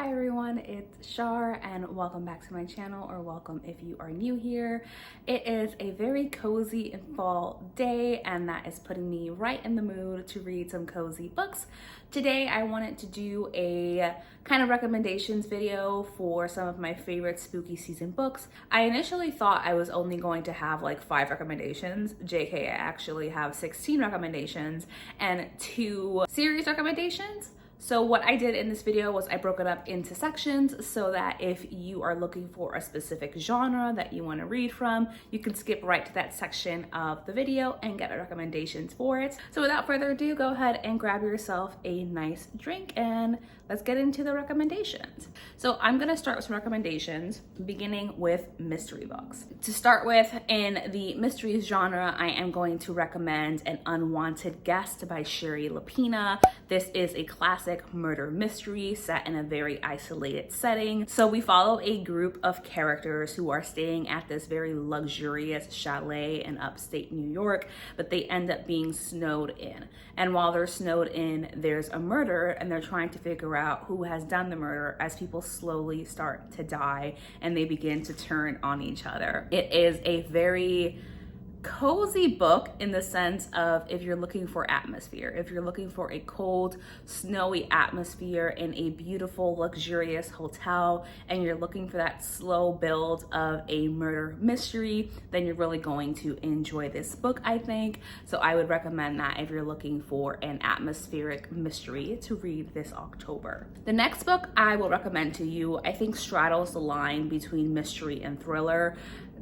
Hi everyone, it's Shar and welcome back to my channel, or welcome if you are new here. It is a very cozy and fall day, and that is putting me right in the mood to read some cozy books. Today I wanted to do a kind of recommendations video for some of my favorite spooky season books. I initially thought I was only going to have like 5 recommendations. JK, I actually have 16 recommendations and 2 series recommendations. So what I did in this video was I broke it up into sections so that if you are looking for a specific genre that you want to read from, you can skip right to that section of the video and get recommendations for it. So without further ado, go ahead and grab yourself a nice drink and let's get into the recommendations. So I'm gonna start with some recommendations, beginning with mystery books. To start with, in the mysteries genre, I am going to recommend An Unwanted Guest by Sherry Lapina. This is a classic murder mystery set in a very isolated setting. So we follow a group of characters who are staying at this very luxurious chalet in upstate New York, but they end up being snowed in. And while they're snowed in, there's a murder and they're trying to figure out who has done the murder as people slowly start to die and they begin to turn on each other. It is a very cozy book in the sense of if you're looking for atmosphere, if you're looking for a cold, snowy atmosphere in a beautiful, luxurious hotel, and you're looking for that slow build of a murder mystery, then you're really going to enjoy this book, I think. So I would recommend that if you're looking for an atmospheric mystery to read this October. The next book I will recommend to you, I think straddles the line between mystery and thriller.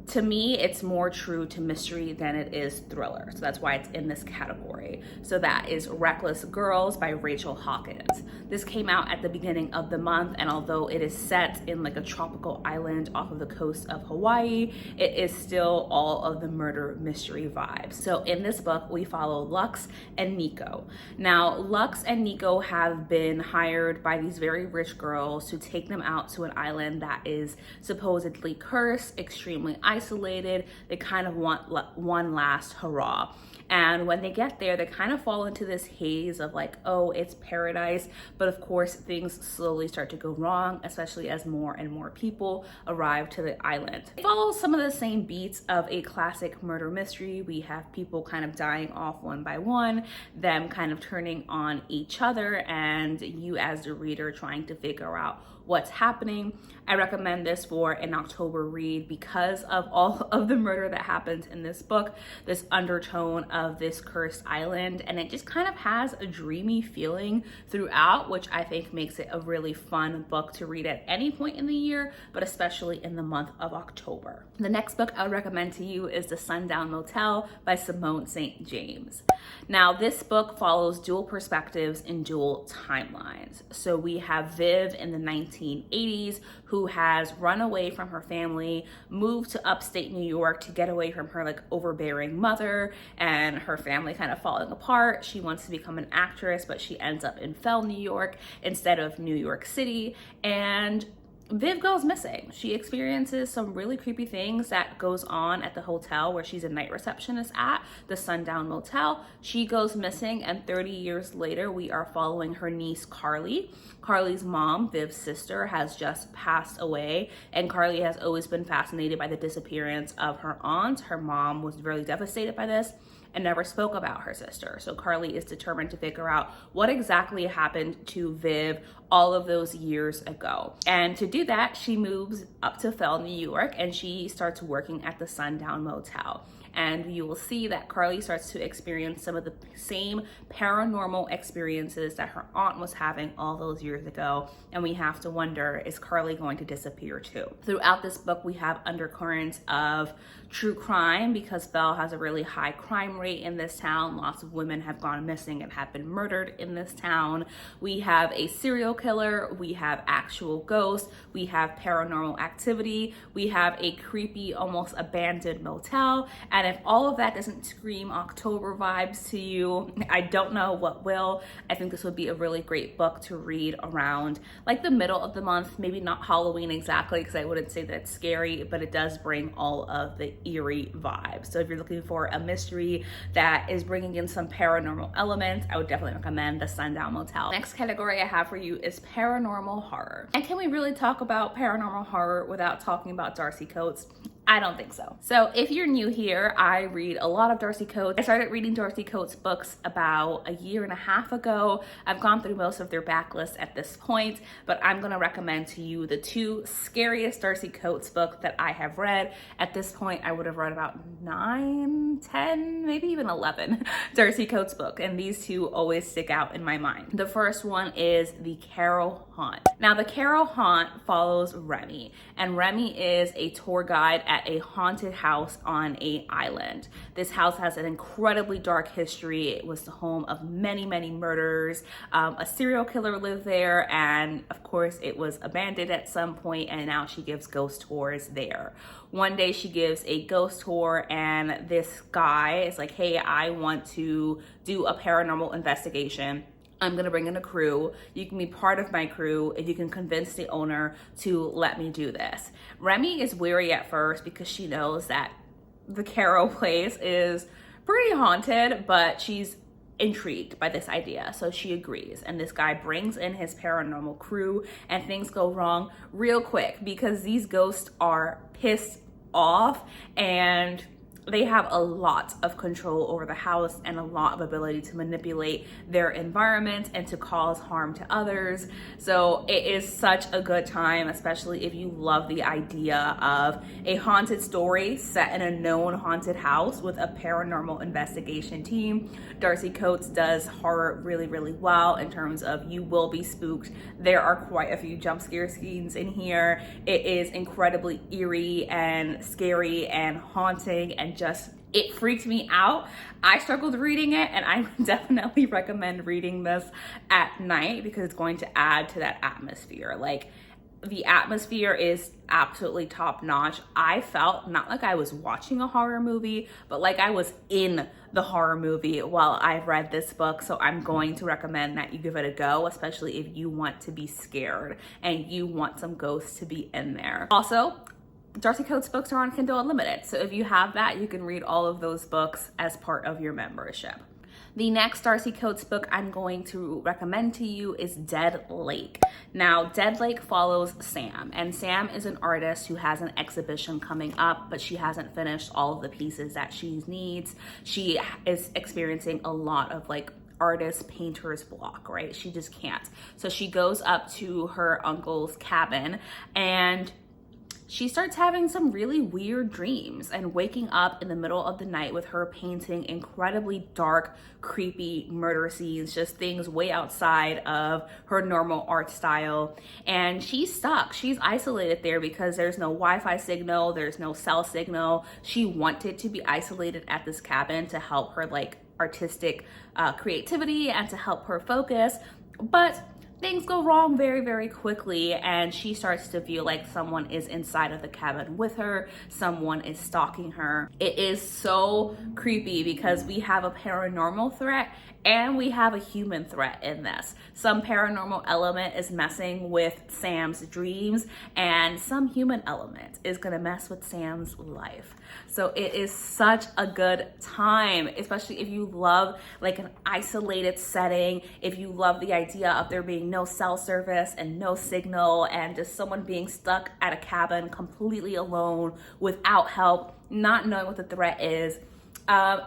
To me, it's more true to mystery than it is thriller. So that's why it's in this category. So that is Reckless Girls by Rachel Hawkins. This came out at the beginning of the month, and although it is set in like a tropical island off of the coast of Hawaii, it is still all of the murder mystery vibes. So in this book, we follow Lux and Nico. Now, Lux and Nico have been hired by these very rich girls to take them out to an island that is supposedly cursed, extremely isolated. They kind of want one last hurrah. And when they get there, they kind of fall into this haze of like, oh, it's paradise. But of course, things slowly start to go wrong, especially as more and more people arrive to the island. It follows some of the same beats of a classic murder mystery. We have people kind of dying off one by one, them kind of turning on each other, and you as the reader trying to figure out what's happening. I recommend this for an October read because of all of the murder that happens in this book, this undertone of this cursed island, and it just kind of has a dreamy feeling throughout, which I think makes it a really fun book to read at any point in the year, but especially in the month of October. The next book I would recommend to you is The Sundown Motel by Simone St. James. Now, this book follows dual perspectives and dual timelines. So we have Viv in the 1980s who has run away from her family, moved to upstate New York to get away from her like overbearing mother and her family kind of falling apart. She wants to become an actress, but she ends up in Fell, New York instead of New York City, and Viv goes missing. She experiences some really creepy things that goes on at the hotel where she's a night receptionist at, the Sundown Motel. She goes missing, and 30 years later, we are following her niece, Carly. Carly's mom, Viv's sister, has just passed away, and Carly has always been fascinated by the disappearance of her aunt. Her mom was really devastated by this and never spoke about her sister. So Carly is determined to figure out what exactly happened to Viv all of those years ago. And to do that, she moves up to Fell, New York, and she starts working at the Sundown Motel. And you will see that Carly starts to experience some of the same paranormal experiences that her aunt was having all those years ago. And we have to wonder, is Carly going to disappear too? Throughout this book, we have undercurrents of true crime because Fell has a really high crime rate in this town. Lots of women have gone missing and have been murdered in this town. We have a serial killer, we have actual ghosts, we have paranormal activity, we have a creepy, almost abandoned motel, and And if all of that doesn't scream October vibes to you, I don't know what will. I think this would be a really great book to read around like the middle of the month, maybe not Halloween exactly, because I wouldn't say that it's scary, but it does bring all of the eerie vibes. So if you're looking for a mystery that is bringing in some paranormal elements, I would definitely recommend The Sundown Motel. Next category I have for you is paranormal horror. And can we really talk about paranormal horror without talking about Darcy Coates? I don't think so. So if you're new here, I read a lot of Darcy Coates. I started reading Darcy Coates books about a year and a half ago. I've gone through most of their backlist at this point, but I'm gonna recommend to you the two scariest Darcy Coates books that I have read. At this point, I would have read about 9, 10, maybe even 11 Darcy Coates books, and these two always stick out in my mind. The first one is The Carroll Haunt. Now, The Carroll Haunt follows Remy, and Remy is a tour guide at a haunted house on an island. This house has an incredibly dark history. It was the home of many, many murders. A serial killer lived there, and of course it was abandoned at some point, and now she gives ghost tours there. One day she gives a ghost tour, and this guy is like, hey, I want to do a paranormal investigation. I'm gonna bring in a crew. You can be part of my crew if you can convince the owner to let me do this. Remy is weary at first because she knows that the Carroll place is pretty haunted, but she's intrigued by this idea, so she agrees. And this guy brings in his paranormal crew, and things go wrong real quick because these ghosts are pissed off and they have a lot of control over the house and a lot of ability to manipulate their environment and to cause harm to others. So it is such a good time, especially if you love the idea of a haunted story set in a known haunted house with a paranormal investigation team. Darcy Coates does horror really, really well in terms of you will be spooked. There are quite a few jump scare scenes in here. It is incredibly eerie and scary and haunting, and just it freaked me out. I struggled reading it, and I would definitely recommend reading this at night because it's going to add to that atmosphere. Like, the atmosphere is absolutely top notch. I felt not like I was watching a horror movie, but like I was in the horror movie while I read this book. So I'm going to recommend that you give it a go, especially if you want to be scared and you want some ghosts to be in there. Also, Darcy Coates books are on Kindle Unlimited. So if you have that, you can read all of those books as part of your membership. The next Darcy Coates book I'm going to recommend to you is Dead Lake. Now, Dead Lake follows Sam, and Sam is an artist who has an exhibition coming up, but she hasn't finished all of the pieces that she needs. She is experiencing a lot of like artist painter's block, right? She just can't. So she goes up to her uncle's cabin, and she starts having some really weird dreams and waking up in the middle of the night with her painting incredibly dark, creepy murder scenes, just things way outside of her normal art style. And she's stuck. She's isolated there because there's no Wi-Fi signal, there's no cell signal. She wanted to be isolated at this cabin to help her like artistic creativity and to help her focus, but things go wrong very, very quickly, and she starts to feel like someone is inside of the cabin with her, someone is stalking her. It is so creepy because we have a paranormal threat and we have a human threat in this. Some paranormal element is messing with Sam's dreams, and some human element is gonna mess with Sam's life. So it is such a good time, especially if you love like an isolated setting, if you love the idea of there being no cell service and no signal and just someone being stuck at a cabin completely alone without help, not knowing what the threat is.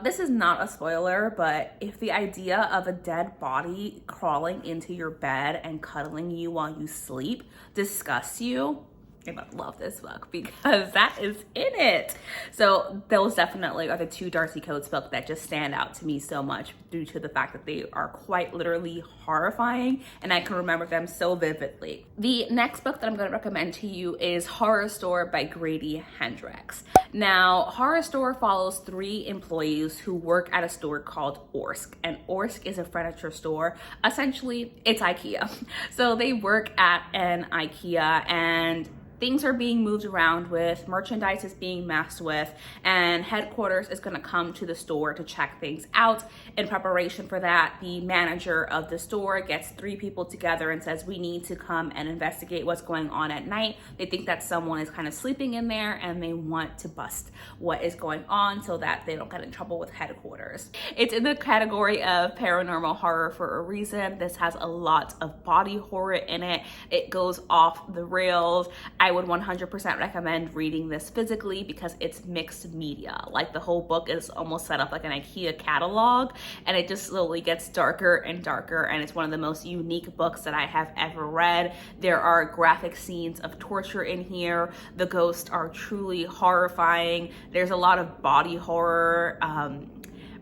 This is not a spoiler, but if the idea of a dead body crawling into your bed and cuddling you while you sleep disgusts you, you're gonna love this book because that is in it. So those definitely are the two Darcy Coates books that just stand out to me so much due to the fact that they are quite literally horrifying, and I can remember them so vividly. The next book that I'm gonna recommend to you is Horror Store by Grady Hendrix. Now, Horror Store follows 3 employees who work at a store called Orsk, and Orsk is a furniture store. Essentially, it's IKEA. So they work at an IKEA, and things are being moved around with, merchandise is being messed with, and headquarters is gonna come to the store to check things out. In preparation for that, the manager of the store gets 3 people together and says, we need to come and investigate what's going on at night. They think that someone is kind of sleeping in there and they want to bust what is going on so that they don't get in trouble with headquarters. It's in the category of paranormal horror for a reason. This has a lot of body horror in it. It goes off the rails. I would 100% recommend reading this physically because it's mixed media. Like, the whole book is almost set up like an IKEA catalog, and it just slowly gets darker and darker, and it's one of the most unique books that I have ever read. There are graphic scenes of torture in here. The ghosts are truly horrifying. There's a lot of body horror,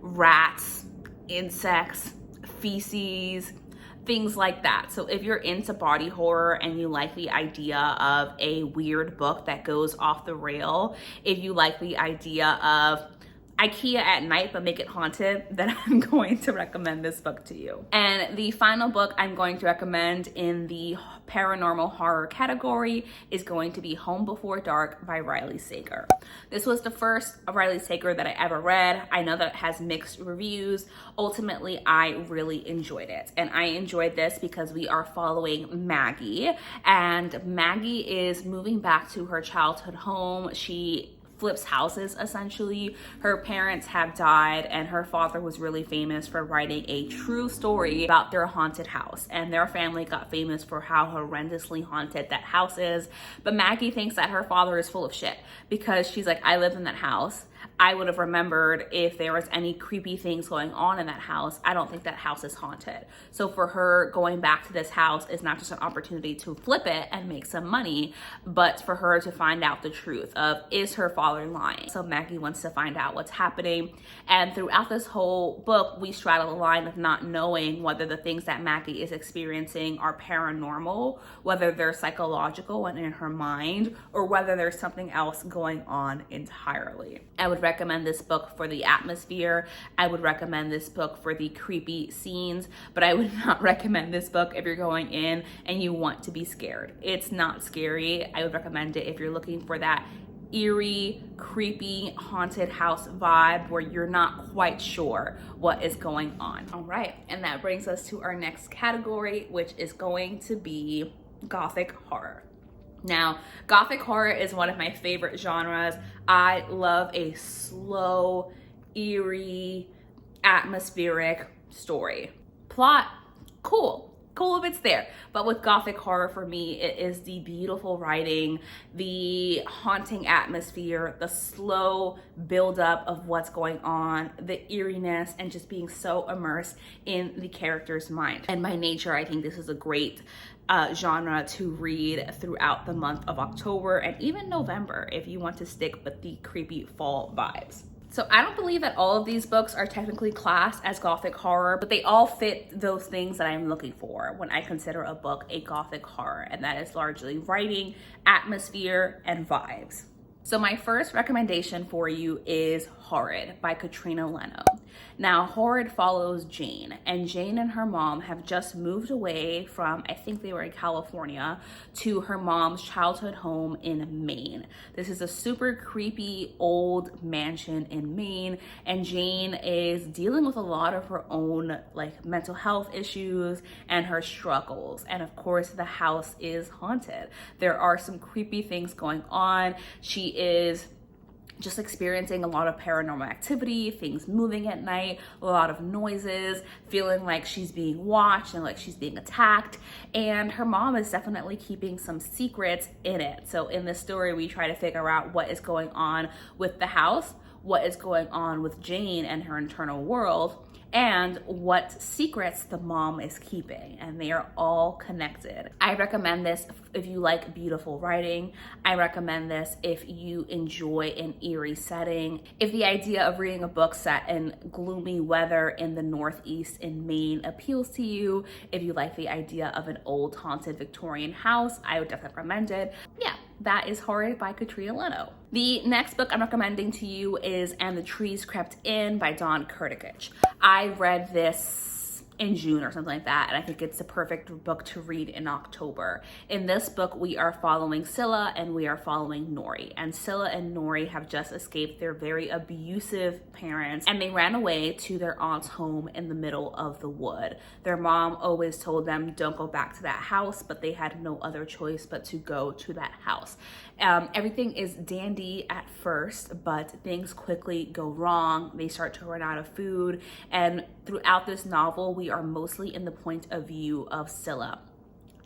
rats, insects, feces, things like that. So if you're into body horror and you like the idea of a weird book that goes off the rail, if you like the idea of IKEA at night but make it haunted, then I'm going to recommend this book to you. And the final book I'm going to recommend in the paranormal horror category is going to be Home Before Dark by Riley Sager. This was the first Riley Sager that I ever read. I know that it has mixed reviews. Ultimately, I really enjoyed it. And I enjoyed this because we are following Maggie, and Maggie is moving back to her childhood home. She flips houses, essentially. Her parents have died, and her father was really famous for writing a true story about their haunted house, and their family got famous for how horrendously haunted that house is. But Maggie thinks that her father is full of shit because she's like, I lived in that house. I would have remembered if there was any creepy things going on in that house. I don't think that house is haunted. So for her, going back to this house is not just an opportunity to flip it and make some money, but for her to find out the truth of, is her father lying? So Maggie wants to find out what's happening. And throughout this whole book, we straddle the line of not knowing whether the things that Maggie is experiencing are paranormal, whether they're psychological and in her mind, or whether there's something else going on entirely. I would recommend this book for the atmosphere. I would recommend this book for the creepy scenes, but I would not recommend this book if you're going in and you want to be scared. It's not scary. I would recommend it if you're looking for that eerie, creepy, haunted house vibe where you're not quite sure what is going on. All right, and that brings us to our next category, which is going to be Gothic horror. Now, Gothic horror is one of my favorite genres. I love a slow, eerie, atmospheric story. Plot, cool if it's there. But with Gothic horror, for me, it is the beautiful writing, the haunting atmosphere, the slow buildup of what's going on, the eeriness, and just being so immersed in the character's mind. And by nature, I think this is a great genre to read throughout the month of October and even November if you want to stick with the creepy fall vibes. So I don't believe that all of these books are technically classed as Gothic horror, but they all fit those things that I'm looking for when I consider a book a Gothic horror, and that is largely writing, atmosphere, and vibes. So my first recommendation for you is Horrid by Katrina Leno. Now, Horrid follows Jane, and Jane and her mom have just moved away from, I think they were in California, to her mom's childhood home in Maine. This is a super creepy old mansion in Maine, and Jane is dealing with a lot of her own mental health issues and her struggles. And of course, the house is haunted. There are some creepy things going on. She is just experiencing a lot of paranormal activity, things moving at night, a lot of noises, feeling like she's being watched and like she's being attacked. And her mom is definitely keeping some secrets in it. So in this story, we try to figure out what is going on with the house, what is going on with Jane and her internal world, and what secrets the mom is keeping, and they are all connected. I recommend this if you like beautiful writing. I recommend this if you enjoy an eerie setting. If the idea of reading a book set in gloomy weather in the Northeast in Maine appeals to you, if you like the idea of an old haunted Victorian house, I would definitely recommend it. Yeah, that is Horrid by Katrina Leno. The next book I'm recommending to you is And the Trees Crept In by Dawn Kurtikich. I read this in June or something like that. And I think it's the perfect book to read in October. In this book, we are following Scylla and we are following Nori. And Scylla and Nori have just escaped their very abusive parents, and they ran away to their aunt's home in the middle of the wood. Their mom always told them, don't go back to that house, but they had no other choice but to go to that house. Everything is dandy at first, but things quickly go wrong. They start to run out of food, and throughout this novel, we are mostly in the point of view of Scylla.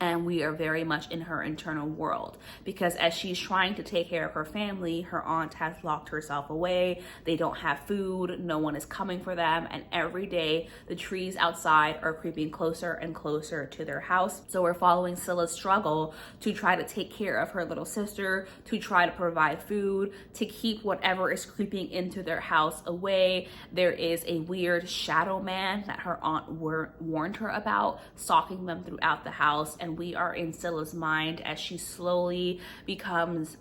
And we are very much in her internal world, because as she's trying to take care of her family, her aunt has locked herself away. They don't have food. No one is coming for them. And every day the trees outside are creeping closer and closer to their house. So we're following Scylla's struggle to try to take care of her little sister, to try to provide food, to keep whatever is creeping into their house away. There is a weird shadow man that her aunt warned her about, stalking them throughout the house. And we are in Scylla's mind as she slowly becomes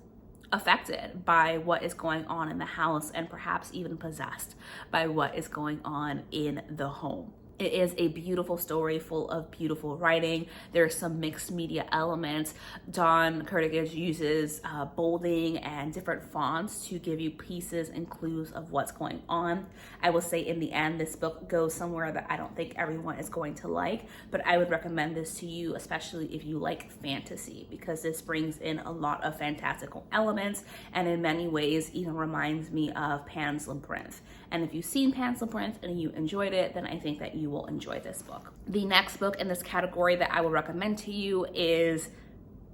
affected by what is going on in the house, and perhaps even possessed by what is going on in the home. It is a beautiful story full of beautiful writing. There's some mixed media elements. Don Curtis uses bolding and different fonts to give you pieces and clues of what's going on. I will say in the end, this book goes somewhere that I don't think everyone is going to like, but I would recommend this to you, especially if you like fantasy, because this brings in a lot of fantastical elements, and in many ways even reminds me of Pan's Labyrinth. And if you've seen Pan's Labyrinth and you enjoyed it, then I think that you will enjoy this book. The next book in this category that I will recommend to you is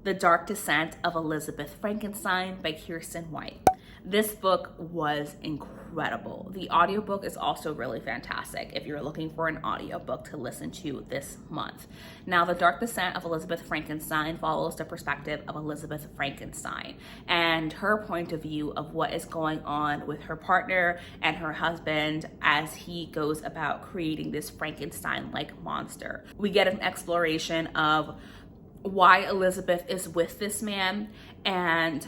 The Dark Descent of Elizabeth Frankenstein by Kiersten White. This book was incredible. The audiobook is also really fantastic if you're looking for an audiobook to listen to this month. Now, The Dark Descent of Elizabeth Frankenstein follows the perspective of Elizabeth Frankenstein and her point of view of what is going on with her partner and her husband as he goes about creating this Frankenstein-like monster. We get an exploration of why Elizabeth is with this man and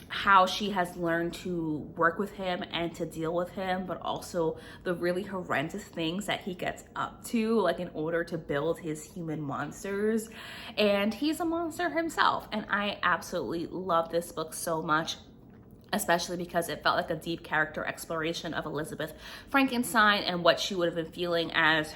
how she has learned to work with him and to deal with him, but also the really horrendous things that he gets up to, like in order to build his human monsters. And he's a monster himself. And I absolutely love this book so much, especially because it felt like a deep character exploration of Elizabeth Frankenstein and what she would have been feeling as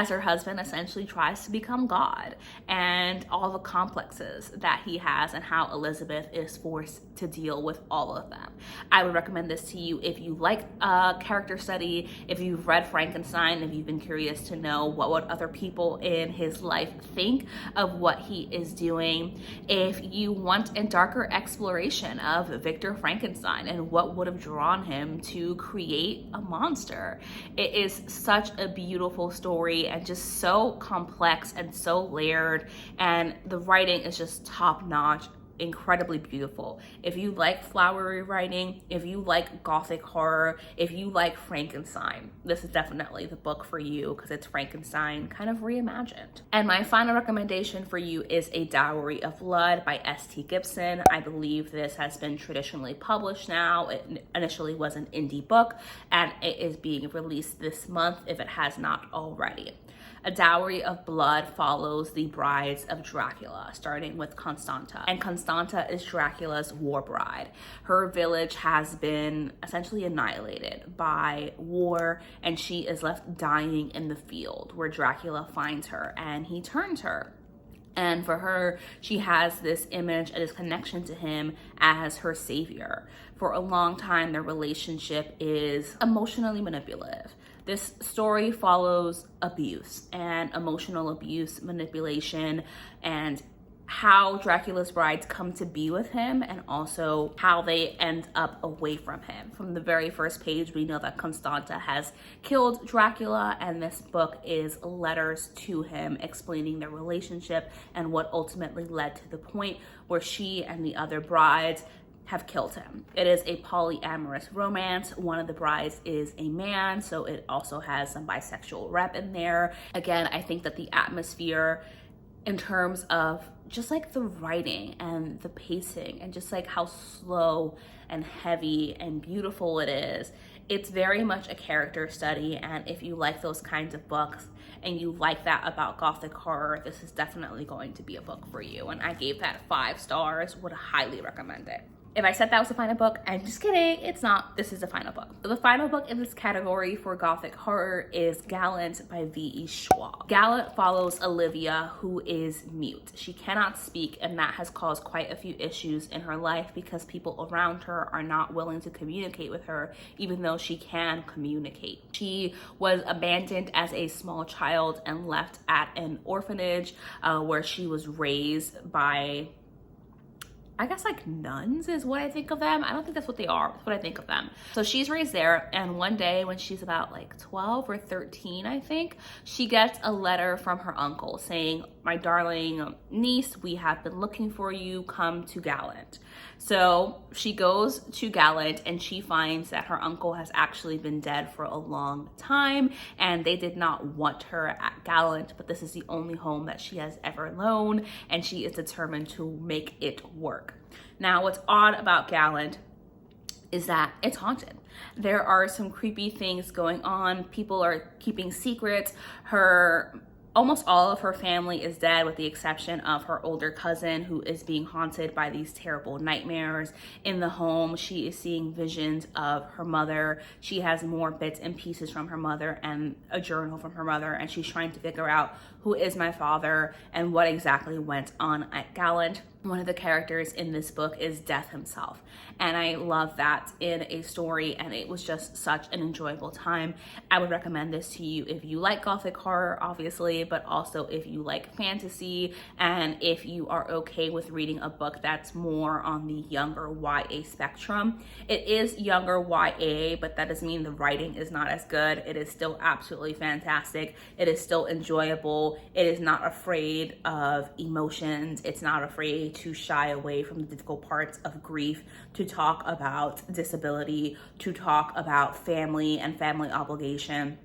her husband essentially tries to become God, and all the complexes that he has and how Elizabeth is forced to deal with all of them. I would recommend this to you if you like character study, if you've read Frankenstein, if you've been curious to know what other people in his life think of what he is doing, if you want a darker exploration of Victor Frankenstein and what would have drawn him to create a monster. It is such a beautiful story and just so complex and so layered, and the writing is just top-notch, incredibly beautiful. If you like flowery writing, if you like Gothic horror, if you like Frankenstein, this is definitely the book for you because it's Frankenstein kind of reimagined. And my final recommendation for you is A Dowry of Blood by S.T. Gibson. I believe this has been traditionally published now. It initially was an indie book, and it is being released this month if it has not already. A Dowry of Blood follows the brides of Dracula, starting with Constanta. And Constanta is Dracula's war bride. Her village has been essentially annihilated by war, and she is left dying in the field where Dracula finds her and he turns her. And for her, she has this image and this connection to him as her savior. For a long time, their relationship is emotionally manipulative. This story follows abuse and emotional abuse, manipulation, and how Dracula's brides come to be with him, and also how they end up away from him. From the very first page, we know that Constanta has killed Dracula, and this book is letters to him explaining their relationship and what ultimately led to the point where she and the other brides have killed him. It is a polyamorous romance. One of the brides is a man, so it also has some bisexual rep in there. Again, I think that the atmosphere in terms of just like the writing and the pacing and just like how slow and heavy and beautiful it It's very much a character study, and if you like those kinds of books and you like that about Gothic horror, this is definitely going to be a book for you. And I gave that 5 stars, would highly recommend it. If I said that was the final book, I'm just kidding, it's not. This is the final book. So the final book in this category for Gothic horror is Gallant by V.E. Schwab. Gallant follows Olivia, who is mute. She cannot speak, and that has caused quite a few issues in her life because people around her are not willing to communicate with her, even though she can communicate. She was abandoned as a small child and left at an orphanage where she was raised by, I guess, like nuns is what I think of them. I don't think that's what they are. That's what I think of them. So she's raised there, and one day when she's about like 12 or 13, I think, she gets a letter from her uncle saying, "My darling niece, we have been looking for you. Come to Gallant." So she goes to Gallant and she finds that her uncle has actually been dead for a long time, and they did not want her at Gallant, but this is the only home that she has ever known, and she is determined to make it work. Now, what's odd about Gallant is that it's haunted. There are some creepy things going on. People are keeping secrets. Almost all of her family is dead, with the exception of her older cousin, who is being haunted by these terrible nightmares. In the home, she is seeing visions of her mother. She has more bits and pieces from her mother and a journal from her mother, and she's trying to figure out who is my father and what exactly went on at Gallant. One of the characters in this book is Death himself, and I love that in a story, and it was just such an enjoyable time. I would recommend this to you if you like Gothic horror, obviously, but also if you like fantasy, and if you are okay with reading a book that's more on the younger YA spectrum. It is younger YA, but that doesn't mean the writing is not as good. It is still absolutely fantastic. It is still enjoyable. It is not afraid of emotions. It's not afraid to shy away from the difficult parts of grief, to talk about disability, to talk about family and family obligation.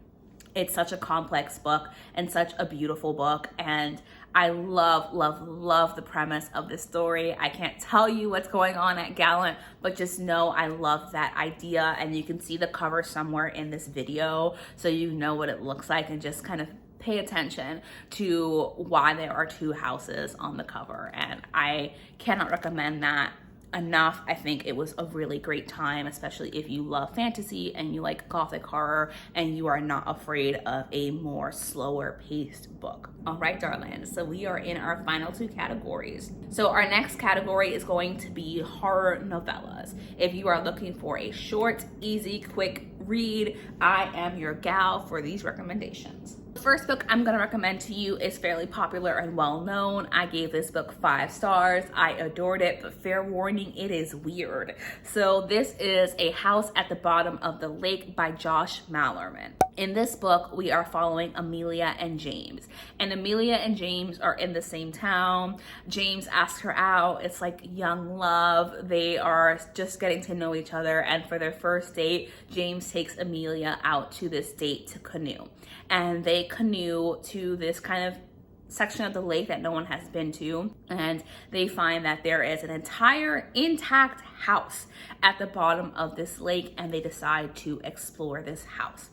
It's such a complex book and such a beautiful book, and I love, love, love the premise of this story. I can't tell you what's going on at Gallant, but just know I love that idea, and you can see the cover somewhere in this video so you know what it looks like, and just kind of pay attention to why there are 2 houses on the cover, and I cannot recommend that enough. I think it was a really great time, especially if you love fantasy and you like Gothic horror and you are not afraid of a more slower paced book. All right, darlings, so we are in our final 2 categories. So our next category is going to be horror novellas. If you are looking for a short, easy, quick read, I am your gal for these recommendations. The first book I'm going to recommend to you is fairly popular and well known. I gave this book 5 stars. I adored it, but fair warning, it is weird. So this is A House at the Bottom of the Lake by Josh Malerman. In this book, we are following Amelia and James. And Amelia and James are in the same town. James asks her out. It's like young love. They are just getting to know each other. And for their first date, James takes Amelia out to this date to canoe. And they canoe to this kind of section of the lake that no one has been to, and they find that there is an entire intact house at the bottom of this lake, and they decide to explore this house.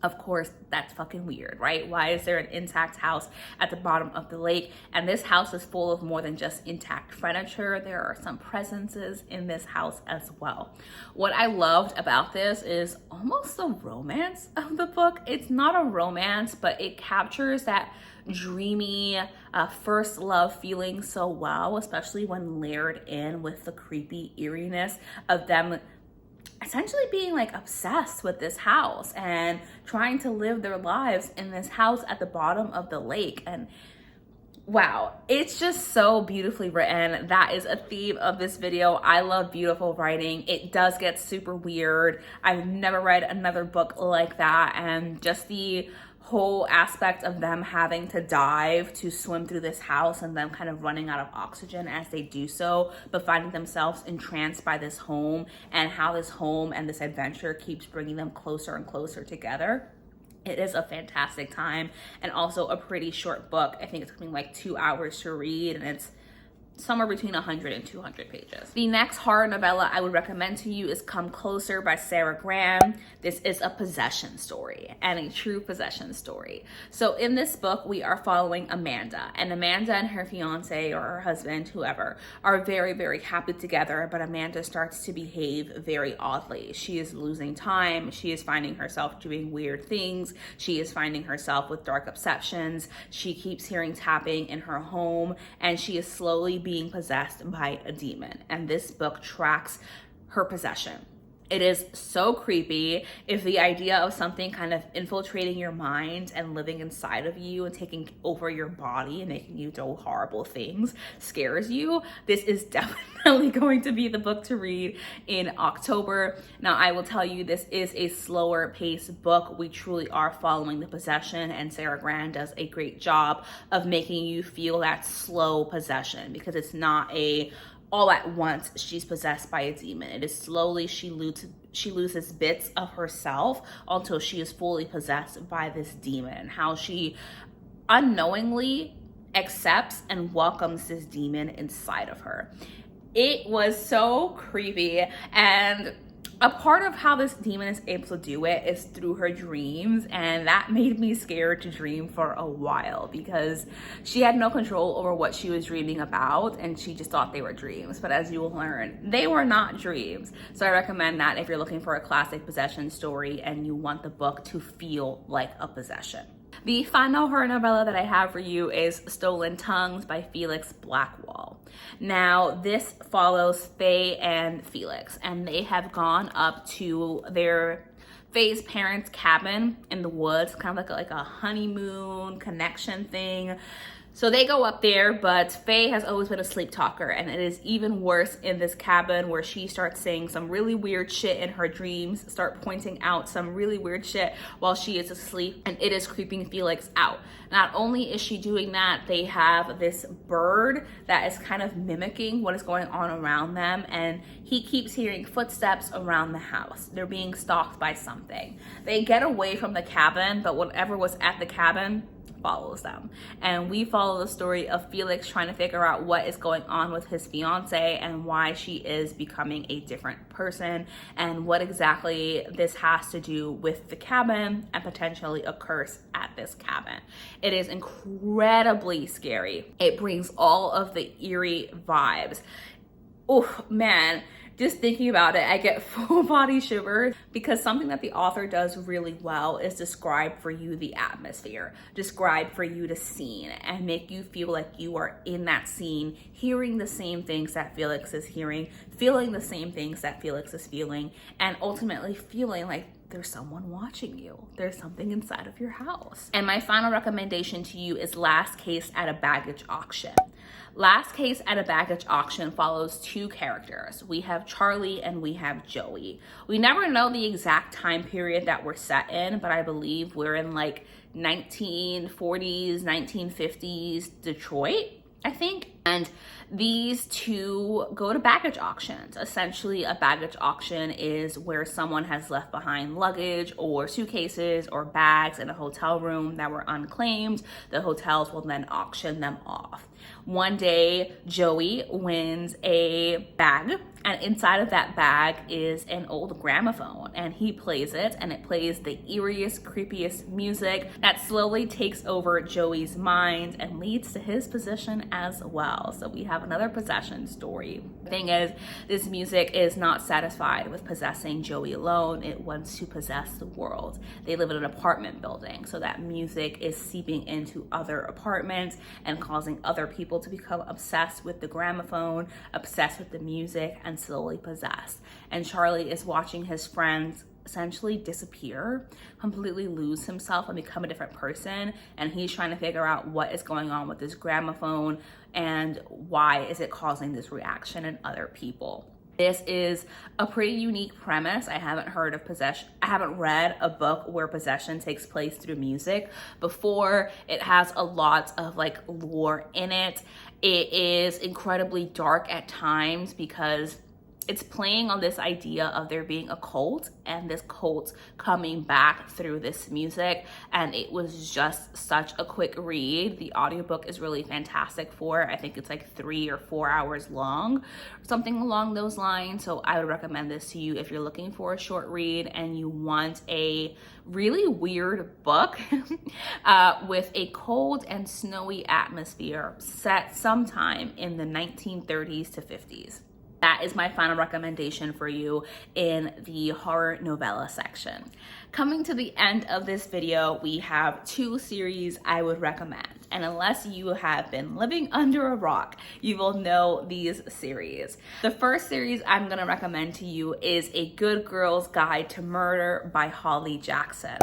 Of course, that's fucking weird, right? Why is there an intact house at the bottom of the lake? And this house is full of more than just intact furniture. There are some presences in this house as well. What I loved about this is almost the romance of the book. It's not a romance, but it captures that dreamy first love feeling so well, especially when layered in with the creepy eeriness of them essentially being like obsessed with this house and trying to live their lives in this house at the bottom of the lake. And wow, it's just so beautifully written. That is a theme of this video. I love beautiful writing. It does get super weird. I've never read another book like that, and just the whole aspect of them having to dive to swim through this house and them kind of running out of oxygen as they do so, but finding themselves entranced by this home, and how this home and this adventure keeps bringing them closer and closer together. It is a fantastic time, and also a pretty short book. I think it's something like 2 hours to read, and somewhere between 100 and 200 pages. The next horror novella I would recommend to you is Come Closer by Sarah Graham. This is a possession story, and a true possession story. So in this book, we are following Amanda, and Amanda and her fiance or her husband, whoever, are very, very happy together, but Amanda starts to behave very oddly. She is losing time. She is finding herself doing weird things. She is finding herself with dark obsessions. She keeps hearing tapping in her home, and she is slowly being possessed by a demon. And this book tracks her possession. It is so creepy. If the idea of something kind of infiltrating your mind and living inside of you and taking over your body and making you do horrible things scares you, this is definitely going to be the book to read in October. Now, I will tell you, this is a slower paced book. We truly are following the possession, and Sarah Graham does a great job of making you feel that slow possession, because it's not a all at once she's possessed by a demon. It is slowly she loses bits of herself until she is fully possessed by this demon. How she unknowingly accepts and welcomes this demon inside of her. It was so creepy, and a part of how this demon is able to do it is through her dreams, and that made me scared to dream for a while, because she had no control over what she was dreaming about, and she just thought they were dreams. But as you will learn, they were not dreams. So I recommend that if you're looking for a classic possession story and you want the book to feel like a possession. The final horror novella that I have for you is Stolen Tongues by Felix Blackwell. Now, this follows Faye and Felix, and they have gone up to Faye's parents' cabin in the woods, kind of like a honeymoon connection thing. So they go up there, but Faye has always been a sleep talker, and it is even worse in this cabin, where she starts saying some really weird shit in her dreams, start pointing out some really weird shit while she is asleep, and it is creeping Felix out. Not only is she doing that, they have this bird that is kind of mimicking what is going on around them, and he keeps hearing footsteps around the house. They're being stalked by something. They get away from the cabin, but whatever was at the cabin follows them. And we follow the story of Felix trying to figure out what is going on with his fiance and why she is becoming a different person, and what exactly this has to do with the cabin and potentially a curse at this cabin. It is incredibly scary. It brings all of the eerie vibes. Oh man, just thinking about it, I get full body shivers, because something that the author does really well is describe for you the atmosphere, describe for you the scene, and make you feel like you are in that scene, hearing the same things that Felix is hearing, feeling the same things that Felix is feeling, and ultimately feeling like there's someone watching you. There's something inside of your house. And my final recommendation to you is Last Case at a Baggage Auction. Last Case at a Baggage Auction follows two characters. We have Charlie and we have Joey. We never know the exact time period that we're set in, but I believe we're in like 1940s, 1950s Detroit, I think. And these two go to baggage auctions. Essentially, a baggage auction is where someone has left behind luggage or suitcases or bags in a hotel room that were unclaimed. The hotels will then auction them off. One day, Joey wins a bag, and inside of that bag is an old gramophone, and he plays it, and it plays the eeriest, creepiest music that slowly takes over Joey's mind and leads to his possession as well. So we have another possession story. The thing is, this music is not satisfied with possessing Joey alone. It wants to possess the world. They live in an apartment building, so that music is seeping into other apartments and causing other people to become obsessed with the gramophone, obsessed with the music, and slowly possessed. And Charlie is watching his friends essentially disappear, completely lose himself and become a different person. And he's trying to figure out what is going on with this gramophone and why is it causing this reaction in other people. This is a pretty unique premise. I haven't heard of possession. I haven't read a book where possession takes place through music before. It has a lot of like lore in it. It is incredibly dark at times because It's playing on this idea of there being a cult and this cult coming back through this music. And it was just such a quick read. The audiobook is really fantastic for it. I think it's like 3 or 4 hours long, something along those lines. So I would recommend this to you if you're looking for a short read and you want a really weird book with a cold and snowy atmosphere set sometime in the 1930s to 50s. That is my final recommendation for you in the horror novella section. Coming to the end of this video, we have 2 series I would recommend. And unless you have been living under a rock, you will know these series. The first series I'm gonna recommend to you is A Good Girl's Guide to Murder by Holly Jackson.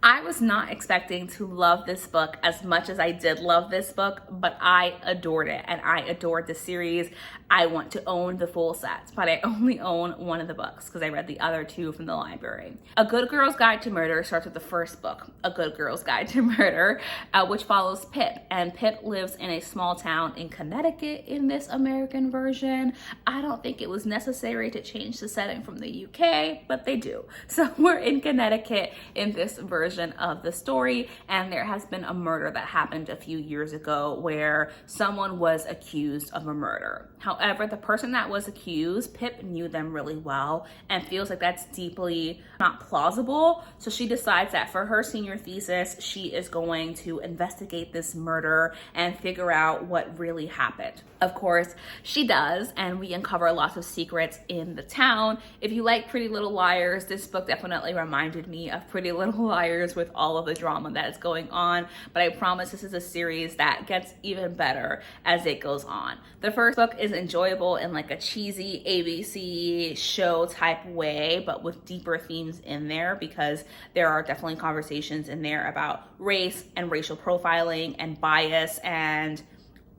I was not expecting to love this book as much as I did love this book, but I adored it and I adored the series. I want to own the full sets, but I only own one of the books because I read the other 2 from the library. A Good Girl's Guide to Murder starts with the first book, A Good Girl's Guide to Murder, which follows Pip. And Pip lives in a small town in Connecticut in this American version. I don't think it was necessary to change the setting from the UK, but they do. So we're in Connecticut in this version of the story, and there has been a murder that happened a few years ago where someone was accused of a murder. However, the person that was accused, Pip knew them really well and feels like that's deeply not plausible. So she decides that for her senior thesis, she is going to investigate this murder and figure out what really happened. Of course, she does, and we uncover lots of secrets in the town. If you like Pretty Little Liars, this book definitely reminded me of Pretty Little Liars with all of the drama that is going on, but I promise this is a series that gets even better as it goes on. The first book is enjoyable in like a cheesy ABC show type way, but with deeper themes in there because there are definitely conversations in there about race and racial profiling and bias and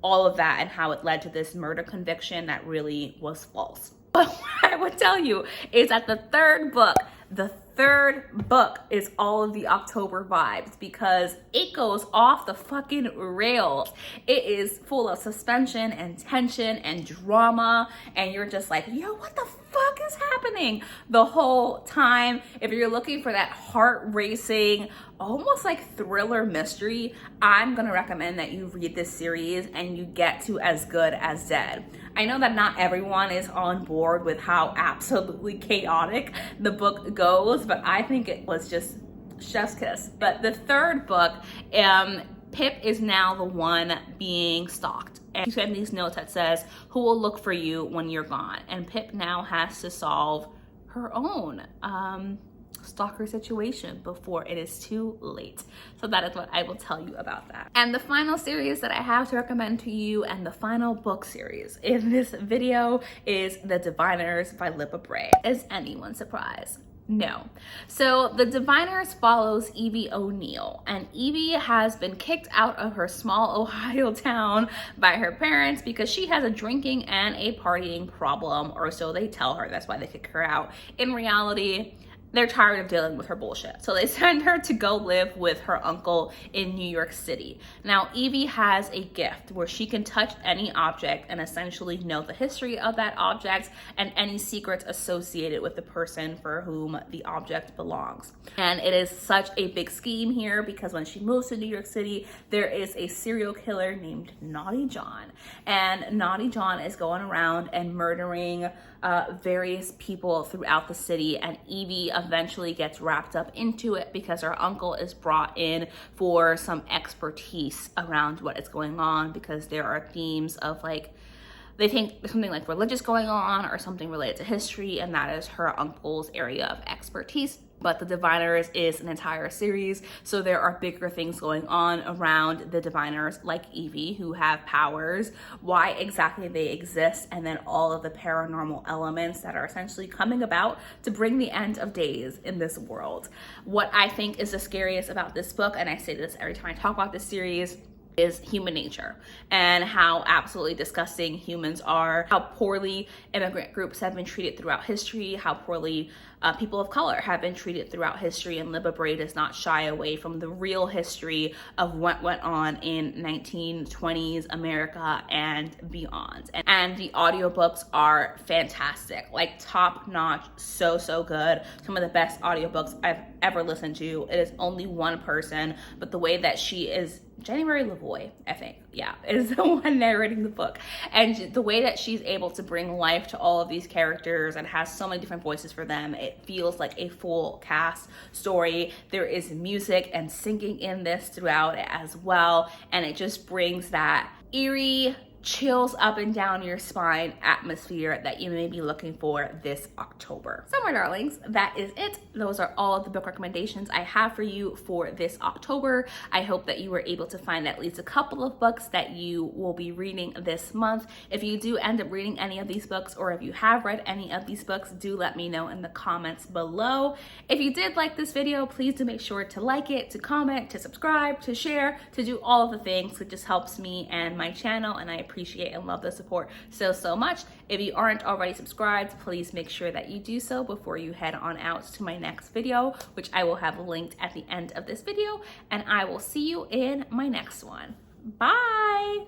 all of that and how it led to this murder conviction that really was false. But what I would tell you is that the third book is all of the October vibes because it goes off the fucking rails. It is full of suspension and tension and drama, and you're just like, yo, what the fuck is happening the whole time? If you're looking for that heart-racing, almost like thriller mystery, I'm gonna recommend that you read this series and you get to As Good as Dead. I know that not everyone is on board with how absolutely chaotic the book goes, but I think it was just chef's kiss. But the third book, Pip is now the one being stalked. And she sent these notes that says, who will look for you when you're gone? And Pip now has to solve her own stalker situation before it is too late. So that is what I will tell you about that. And the final series that I have to recommend to you, and the final book series in this video, is The Diviners by Lippa Bray. Is anyone surprised? No. So The Diviners follows Evie O'Neill, and Evie has been kicked out of her small Ohio town by her parents because she has a drinking and a partying problem, or so they tell her. That's why they kick her out. In reality, they're tired of dealing with her bullshit. So they send her to go live with her uncle in New York City. Now, Evie has a gift where she can touch any object and essentially know the history of that object and any secrets associated with the person for whom the object belongs. And it is such a big scheme here because when she moves to New York City, there is a serial killer named Naughty John. And Naughty John is going around and murdering various people throughout the city, and Evie eventually gets wrapped up into it because her uncle is brought in for some expertise around what is going on, because there are themes of like, they think there's something like religious going on or something related to history, and that is her uncle's area of expertise. But The Diviners is an entire series, so there are bigger things going on around the Diviners, like Evie, who have powers, why exactly they exist, and then all of the paranormal elements that are essentially coming about to bring the end of days in this world. What I think is the scariest about this book, and I say this every time I talk about this series, is human nature and how absolutely disgusting humans are, how poorly immigrant groups have been treated throughout history, how poorly people of color have been treated throughout history, and Libba Bray does not shy away from the real history of what went on in 1920s America and beyond. And the audiobooks are fantastic, like top notch, so good. Some of the best audiobooks I've ever listened to. It is only one person, but the way that she is, January Lavoie, I think, yeah, is the one narrating the book. And the way that she's able to bring life to all of these characters and has so many different voices for them, it feels like a full cast story. There is music and singing in this throughout it as well. And it just brings that eerie, chills up and down your spine atmosphere that you may be looking for this October. So my darlings, that is it. Those are all of the book recommendations I have for you for this October. I hope that you were able to find at least a couple of books that you will be reading this month. If you do end up reading any of these books, or if you have read any of these books, do let me know in the comments below. If you did like this video, please do make sure to like it, to comment, to subscribe, to share, to do all of the things. It just helps me and my channel, and I appreciate and love the support so much. If you aren't already subscribed, please make sure that you do so before you head on out to my next video, which I will have linked at the end of this video, and I will see you in my next one. Bye.